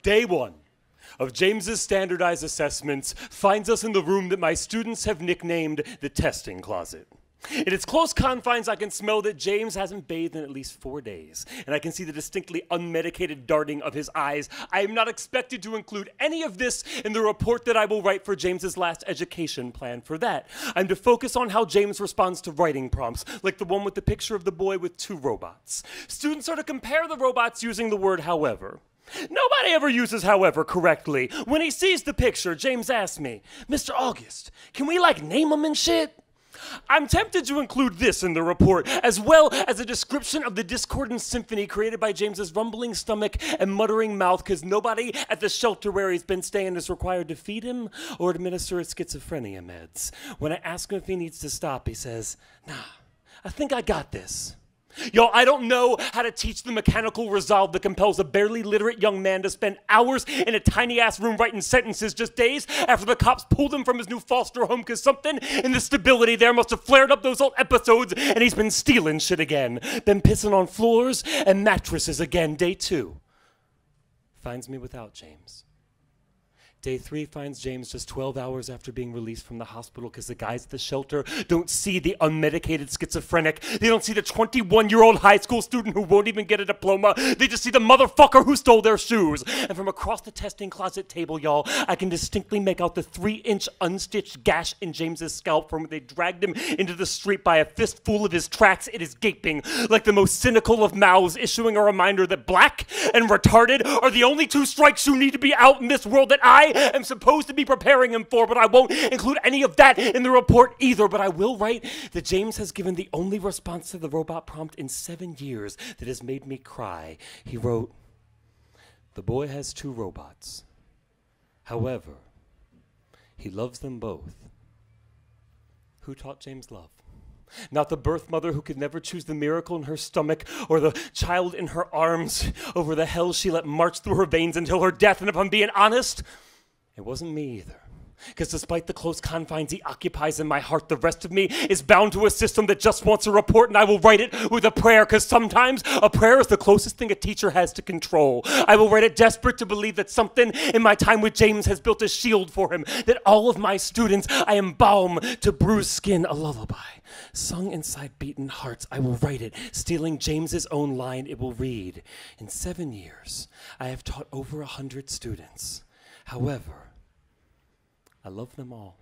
Day one of James's standardized assessments finds us in the room that my students have nicknamed the testing closet. In its close confines, I can smell that James hasn't bathed in at least 4 days, and I can see the distinctly unmedicated darting of his eyes. I am not expected to include any of this in the report that I will write for James's last education plan. For that, I'm to focus on how James responds to writing prompts, like the one with the picture of the boy with 2 robots. Students are to compare the robots using the word however. Nobody ever uses however correctly. When he sees the picture, James asks me, "Mr. August, can we name them and shit?" I'm tempted to include this in the report, as well as a description of the discordant symphony created by James's rumbling stomach and muttering mouth, because nobody at the shelter where he's been staying is required to feed him or administer his schizophrenia meds. When I ask him if he needs to stop, he says, "Nah, I think I got this." Yo, I don't know how to teach the mechanical resolve that compels a barely literate young man to spend hours in a tiny-ass room writing sentences just days after the cops pulled him from his new foster home because something in the stability there must have flared up those old episodes and he's been stealing shit again. Been pissing on floors and mattresses again. Day 2 finds me without James. Day 3 finds James just 12 hours after being released from the hospital because the guys at the shelter don't see the unmedicated schizophrenic. They don't see the 21-year-old high school student who won't even get a diploma. They just see the motherfucker who stole their shoes. And from across the testing closet table, y'all, I can distinctly make out the 3-inch unstitched gash in James's scalp from when they dragged him into the street by a fistful of his tracks. It is gaping like the most cynical of mouths, issuing a reminder that black and retarded are the only 2 strikes you need to be out in this world that I am supposed to be preparing him for, but I won't include any of that in the report either. But I will write that James has given the only response to the robot prompt in 7 years that has made me cry. He wrote, "The boy has 2 robots. However, he loves them both." Who taught James love? Not the birth mother who could never choose the miracle in her stomach or the child in her arms over the hell she let march through her veins until her death. And if I'm being honest, it wasn't me either. Because despite the close confines he occupies in my heart, the rest of me is bound to a system that just wants a report, and I will write it with a prayer, because sometimes a prayer is the closest thing a teacher has to control. I will write it desperate to believe that something in my time with James has built a shield for him, that all of my students I am balm to bruised skin, a lullaby sung inside beaten hearts. I will write it, stealing James's own line. It will read, "In 7 years, I have taught over 100 students. However, I love them all."